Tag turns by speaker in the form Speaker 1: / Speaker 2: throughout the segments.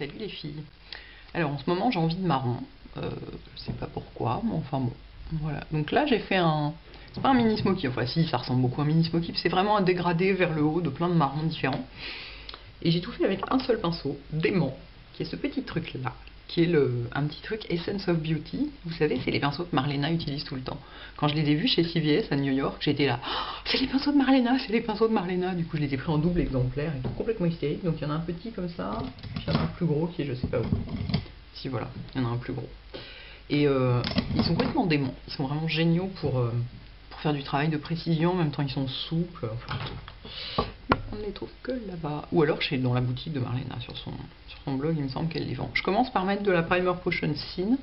Speaker 1: Salut les filles. Alors en ce moment j'ai envie de marron, je sais pas pourquoi, mais enfin bon, voilà. Donc là j'ai fait un, c'est pas un mini smoky, enfin si ça ressemble beaucoup à un mini smoky, c'est vraiment un dégradé vers le haut de plein de marrons différents. Et j'ai tout fait avec un seul pinceau, dément, qui est ce petit truc là, qui est un petit truc Essence of Beauty. Vous savez, c'est les pinceaux que Marlena utilise tout le temps. Quand je les ai vus chez CVS à New York, j'étais là, oh, c'est les pinceaux de Marlena, c'est les pinceaux de Marlena. Du coup, je les ai pris en double exemplaire et tout complètement hystérique. Donc il y en a un petit comme ça, puis il y en a un plus gros qui est je sais pas où. Si voilà, il y en a un plus gros. Et ils sont complètement déments. Ils sont vraiment géniaux pour faire du travail de précision. En même temps, ils sont souples. Enfin, on ne les trouve que là-bas. Ou alors chez dans la boutique de Marlena sur son blog, il me semble qu'elle les vend. Je commence par mettre de la Primer Potion Sin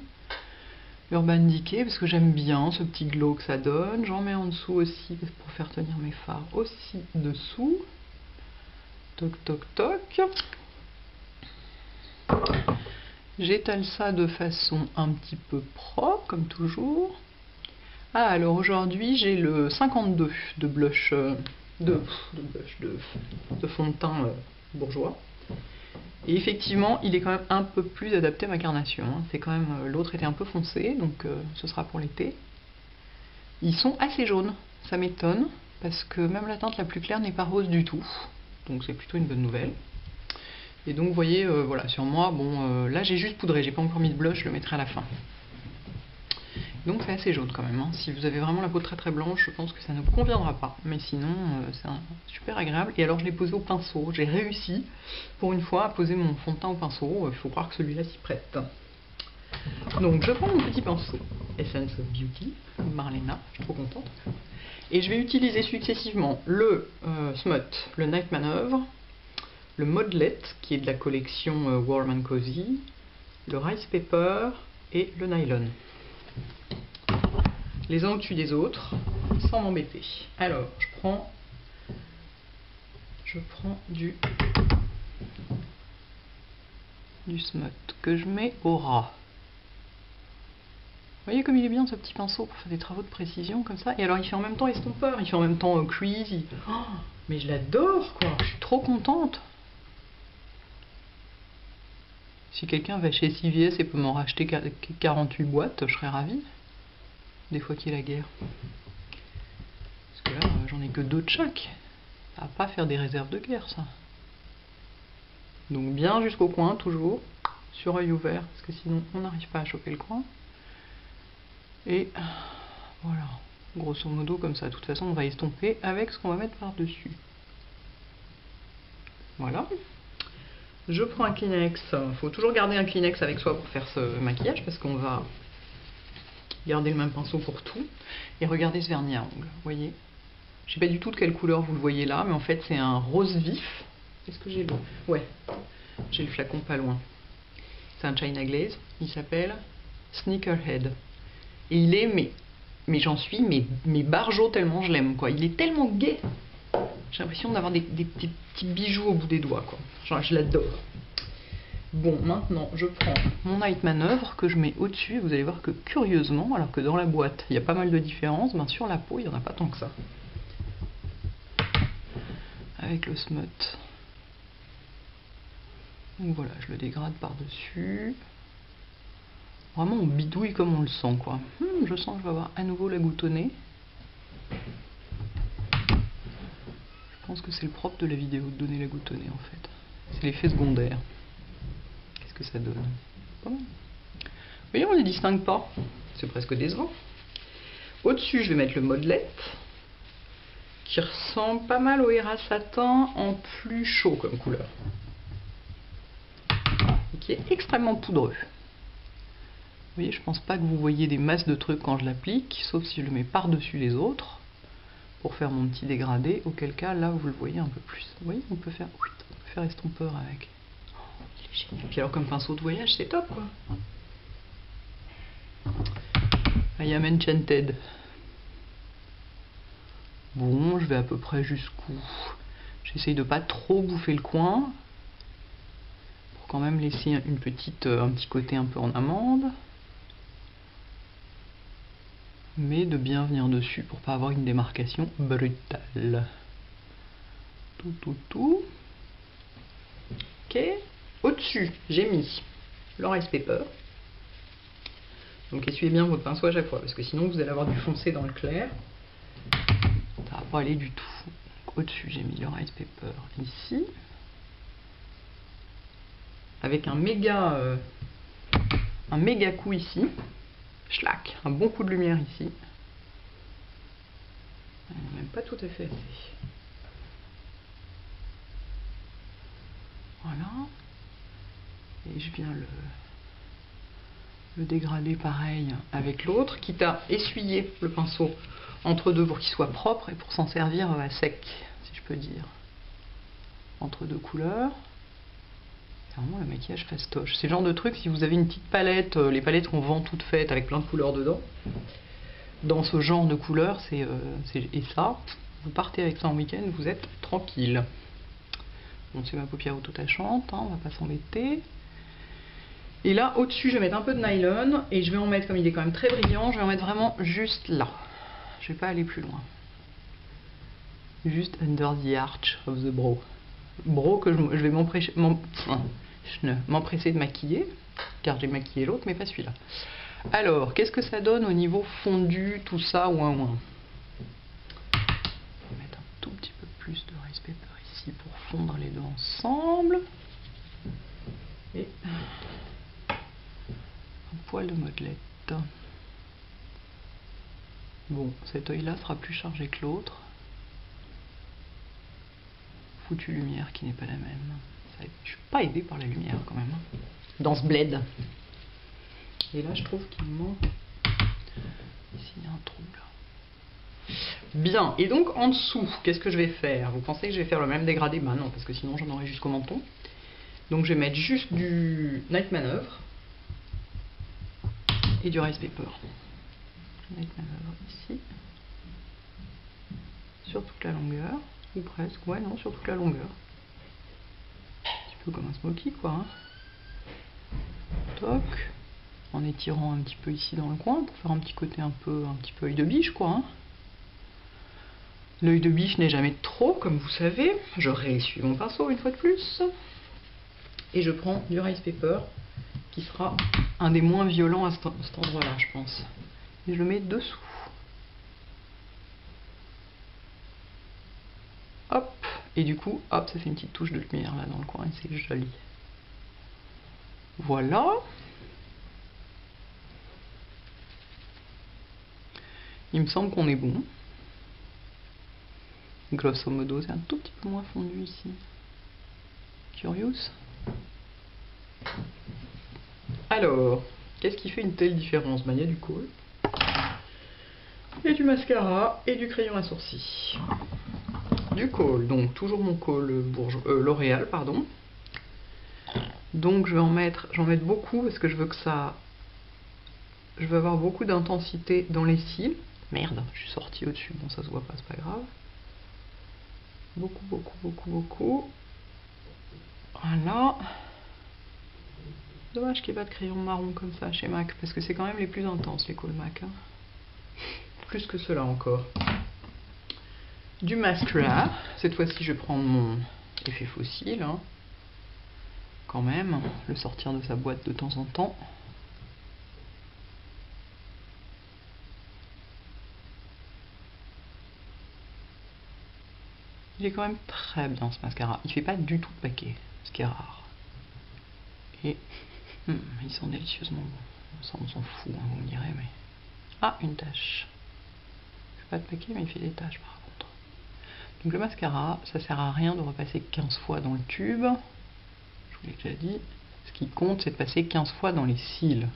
Speaker 1: Urban Decay parce que j'aime bien ce petit glow que ça donne. J'en mets en dessous aussi pour faire tenir mes fards aussi dessous. Toc toc toc. J'étale ça de façon un petit peu propre comme toujours. Ah alors aujourd'hui j'ai le 52 de blush de fond de teint bourgeois. Et effectivement, il est quand même un peu plus adapté à ma carnation. C'est quand même l'autre était un peu foncé, donc ce sera pour l'été. Ils sont assez jaunes, ça m'étonne, parce que même la teinte la plus claire n'est pas rose du tout. Donc c'est plutôt une bonne nouvelle. Et donc vous voyez, voilà, sur moi, bon, là j'ai juste poudré, j'ai pas encore mis de blush, je le mettrai à la fin. Donc c'est assez jaune quand même, hein. Si vous avez vraiment la peau très très blanche, je pense que ça ne vous conviendra pas. Mais sinon, c'est super agréable. Et alors je l'ai posé au pinceau. J'ai réussi, pour une fois, à poser mon fond de teint au pinceau. Il faut croire que celui-là s'y prête. Donc je prends mon petit pinceau Essence of Beauty, Marlena, je suis trop contente. Et je vais utiliser successivement le Smut, le Night Manœuvre, le Modelet, qui est de la collection Warm and Cozy, le Rice Paper et le Nylon. Les uns au-dessus des autres, sans m'embêter. Alors, je prends du Smut que je mets au ras. Vous voyez comme il est bien ce petit pinceau pour faire des travaux de précision comme ça. Et alors il fait en même temps estompeur, il fait en même temps crease. Oh, mais je l'adore quoi, je suis trop contente. Si quelqu'un va chez CVS et peut m'en racheter 48 boîtes, je serais ravie. Des fois qu'il y a la guerre. Parce que là, j'en ai que 2 de chaque. Ça va pas faire des réserves de guerre, ça. Donc bien jusqu'au coin, toujours. Sur œil ouvert, parce que sinon on n'arrive pas à choper le coin. Et voilà. Grosso modo, comme ça. De toute façon, on va estomper avec ce qu'on va mettre par-dessus. Voilà. Je prends un Kleenex. Il faut toujours garder un Kleenex avec soi pour faire ce maquillage, parce qu'on va garder le même pinceau pour tout. Et regardez ce vernis à ongles, vous voyez. Je sais pas du tout de quelle couleur vous le voyez là, mais en fait c'est un rose vif. Est-ce que j'ai le... Ouais, j'ai le flacon pas loin. C'est un China Glaze, il s'appelle Sneakerhead. Et il est, mais j'en suis, mais barjo tellement je l'aime, quoi. Il est tellement gai. J'ai l'impression d'avoir des petits bijoux au bout des doigts, quoi. Genre, je l'adore. Bon, maintenant, je prends mon Night Manœuvre que je mets au-dessus. Vous allez voir que, curieusement, alors que dans la boîte, il y a pas mal de différences, ben, sur la peau, il n'y en a pas tant que ça. Avec le Smut. Donc voilà, je le dégrade par-dessus. Vraiment, on bidouille comme on le sent, quoi. Je sens que je vais avoir à nouveau la goutte au nez. Je pense que c'est le propre de la vidéo, de donner la goutte au nez, en fait. C'est l'effet secondaire. Qu'est-ce que ça donne? Pas mal. Vous voyez, on ne les distingue pas. C'est presque décevant. Au-dessus, je vais mettre le Modelet, qui ressemble pas mal au Hera Satin en plus chaud comme couleur. Et qui est extrêmement poudreux. Vous voyez, je pense pas que vous voyez des masses de trucs quand je l'applique, sauf si je le mets par-dessus les autres, pour faire mon petit dégradé, auquel cas, là, vous le voyez un peu plus. Vous voyez, on peut faire estompeur avec. Oh, il est génial. Puis alors, comme pinceau de voyage, c'est top, quoi. I am enchanted. Bon, je vais à peu près jusqu'où. J'essaye de pas trop bouffer le coin, pour quand même laisser un petit côté un peu en amande. Mais de bien venir dessus pour pas avoir une démarcation brutale. Tout. Ok. Au-dessus, j'ai mis le rice paper. Donc essuyez bien votre pinceau à chaque fois, parce que sinon vous allez avoir du foncé dans le clair. Ça va pas aller du tout. Au-dessus, j'ai mis le rice paper ici. Avec un méga coup ici. Schlack, un bon coup de lumière ici. Même pas tout à fait assez. Voilà. Et je viens le dégrader pareil avec l'autre, quitte à essuyer le pinceau entre deux pour qu'il soit propre et pour s'en servir à sec, si je peux dire. Entre deux couleurs. C'est vraiment le maquillage fastoche. C'est le genre de truc, si vous avez une petite palette, les palettes qu'on vend toutes faites avec plein de couleurs dedans, dans ce genre de couleurs, et ça, vous partez avec ça en week-end, vous êtes tranquille. Bon, c'est ma paupière auto-tachante, hein, on va pas s'embêter. Et là, au-dessus, je vais mettre un peu de nylon, et je vais en mettre, comme il est quand même très brillant, je vais en mettre vraiment juste là. Je vais pas aller plus loin. Juste under the arch of the brow. Brow que je vais m'empresser de maquiller, car j'ai maquillé l'autre, mais pas celui-là. Alors, qu'est-ce que ça donne au niveau fondu, tout ça, ouin ouin. Je vais mettre un tout petit peu plus de rice paper ici pour fondre les deux ensemble. Et un poil de modelette. Bon, cet œil-là sera plus chargé que l'autre. Foutue lumière qui n'est pas la même. Je suis pas aidée par la lumière quand même. Dans ce bled. Et là, je trouve qu'il manque. Ici, il y a un trou là. Bien, et donc en dessous, qu'est-ce que je vais faire? Vous pensez que je vais faire le même dégradé? Bah non, parce que sinon j'en aurai jusqu'au menton. Donc je vais mettre juste du Night Manœuvre et du Rice Paper. Night Manœuvre ici. Sur toute la longueur, ou presque, ouais non, sur toute la longueur. Un petit peu comme un smoky quoi. Hein. Toc. En étirant un petit peu ici dans le coin pour faire un petit côté un petit peu œil de biche quoi. Hein. L'œil de biche n'est jamais trop, comme vous savez. Je réessuie mon pinceau une fois de plus. Et je prends du rice paper, qui sera un des moins violents à cet endroit-là, je pense. Et je le mets dessous. Hop. Et du coup, hop, ça fait une petite touche de lumière là dans le coin, et c'est joli. Voilà. Il me semble qu'on est bon. Grosso modo, c'est un tout petit peu moins fondu ici. Curious. Alors, qu'est-ce qui fait une telle différence? Ben, il y a du kohl, et du mascara, et du crayon à sourcils. Du kohl, donc toujours mon kohl L'Oréal, pardon. Donc je vais j'en mettre beaucoup parce que je veux que ça... Je veux avoir beaucoup d'intensité dans les cils. Merde, je suis sortie au-dessus, bon ça se voit pas, c'est pas grave. Beaucoup, beaucoup, beaucoup, beaucoup. Voilà. Dommage qu'il n'y ait pas de crayon marron comme ça chez MAC, parce que c'est quand même les plus intenses, les kohl MAC. Hein. Plus que cela encore. Du mascara. Cette fois-ci, je vais prendre mon effet fossile. Hein. Quand même, le sortir de sa boîte de temps en temps. Il est quand même très bien ce mascara. Il fait pas du tout de paquet, ce qui est rare. Et ils sont délicieusement bons. Ça, on s'en fout, hein, vous me direz, mais... Ah, une tache. Il fait pas de paquet, mais il fait des taches par contre. Donc le mascara, ça sert à rien de repasser 15 fois dans le tube. Je vous l'ai déjà dit. Ce qui compte, c'est de passer 15 fois dans les cils.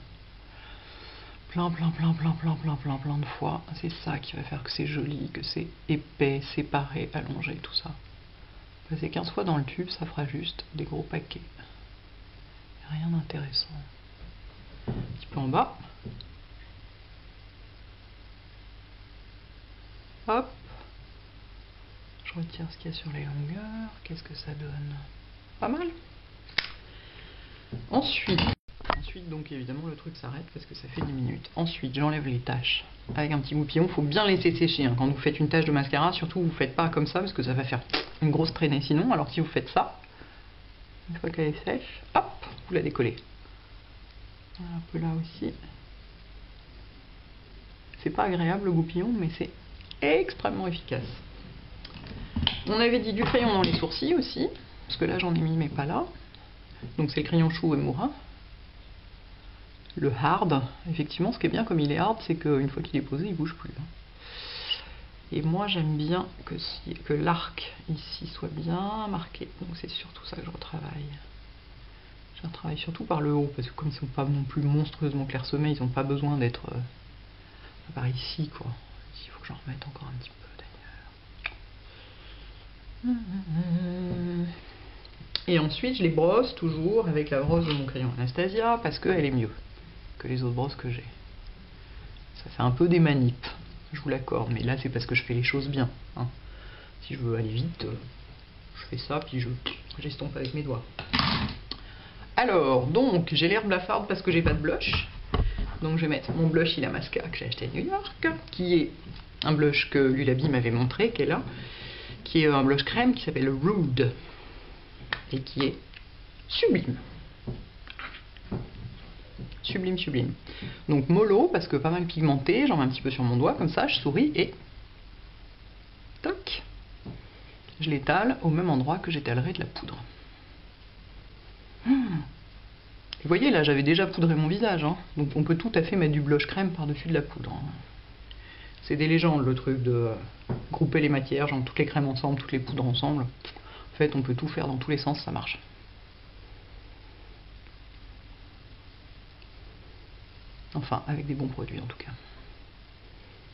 Speaker 1: Plein de fois. C'est ça qui va faire que c'est joli, que c'est épais, séparé, allongé, tout ça. Passer 15 fois dans le tube, ça fera juste des gros paquets. Rien d'intéressant. Un petit peu en bas. Hop. Je retire ce qu'il y a sur les longueurs. Qu'est-ce que ça donne? Pas mal. Ensuite, donc évidemment le truc s'arrête parce que ça fait 10 minutes. Ensuite, j'enlève les taches avec un petit goupillon. Il faut bien laisser sécher. Hein. Quand vous faites une tache de mascara, surtout vous ne faites pas comme ça parce que ça va faire une grosse traînée sinon. Alors si vous faites ça, Une fois qu'elle est sèche, hop, vous la décollez. Un peu là aussi. C'est pas agréable le goupillon, mais c'est extrêmement efficace. On avait dit du crayon dans les sourcils aussi, parce que là j'en ai mis mais pas là. Donc c'est le crayon Shu Uemura. Le hard, effectivement, ce qui est bien comme il est hard, c'est qu'une fois qu'il est posé, il bouge plus. Et moi j'aime bien que l'arc ici soit bien marqué, donc c'est surtout ça que je retravaille. Je retravaille surtout par le haut, parce que comme ils sont pas non plus monstrueusement clairsemés, ils n'ont pas besoin d'être par ici quoi. Il faut que j'en remette encore un petit peu d'ailleurs. Et ensuite je les brosse toujours avec la brosse de mon crayon Anastasia, parce qu'elle est mieux que les autres brosses que j'ai. Ça fait un peu des manips, je vous l'accorde, mais là c'est parce que je fais les choses bien. Hein. Si je veux aller vite, je fais ça, puis j'estompe avec mes doigts. Alors, donc, j'ai l'herbe blafarde parce que j'ai pas de blush. Donc je vais mettre mon blush Illamasqua que j'ai acheté à New York, qui est un blush que Lulabi m'avait montré, qui est là, qui est un blush crème qui s'appelle Rude, et qui est sublime. Sublime, sublime. Donc mollo, parce que pas mal pigmenté, j'en mets un petit peu sur mon doigt, comme ça, je souris et... Toc. Je l'étale au même endroit que j'étalerai de la poudre. Vous voyez, là, j'avais déjà poudré mon visage, hein. Donc on peut tout à fait mettre du blush crème par-dessus de la poudre. Hein. C'est des légendes, le truc de grouper les matières, genre toutes les crèmes ensemble, toutes les poudres ensemble. En fait, on peut tout faire dans tous les sens, ça marche. Enfin, avec des bons produits en tout cas.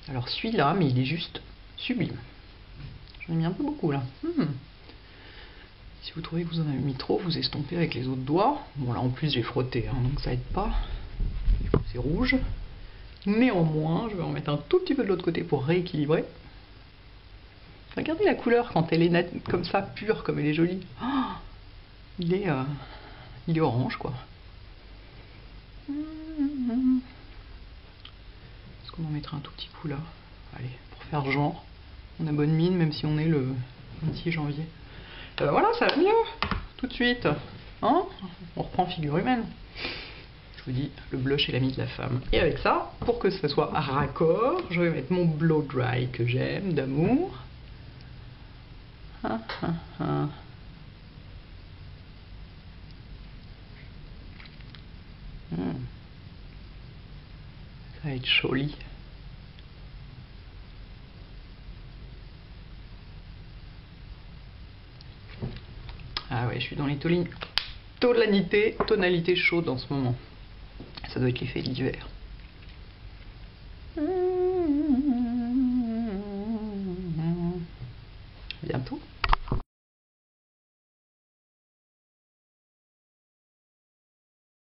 Speaker 1: Alors celui-là, mais il est juste sublime. J'en ai mis un peu beaucoup là. Si vous trouvez que vous en avez mis trop, vous estompez avec les autres doigts. Bon là en plus j'ai frotté, hein, donc ça aide pas. C'est rouge. Néanmoins, je vais en mettre un tout petit peu de l'autre côté pour rééquilibrer. Regardez la couleur quand elle est nette, comme ça, pure, comme elle est jolie. Oh, il est orange quoi. Est-ce qu'on en mettra un tout petit coup là? Allez, pour faire genre. On a bonne mine, même si on est le 26 janvier. Voilà, ça va mieux, tout de suite. Hein, on reprend figure humaine. Je vous dis, le blush est l'ami de la femme. Et avec ça, pour que ce soit raccord, je vais mettre mon blow dry que j'aime, d'amour. Ça va être joli. Ah ouais, je suis dans les tonalités chaudes en ce moment. Ça doit être l'effet d'hiver.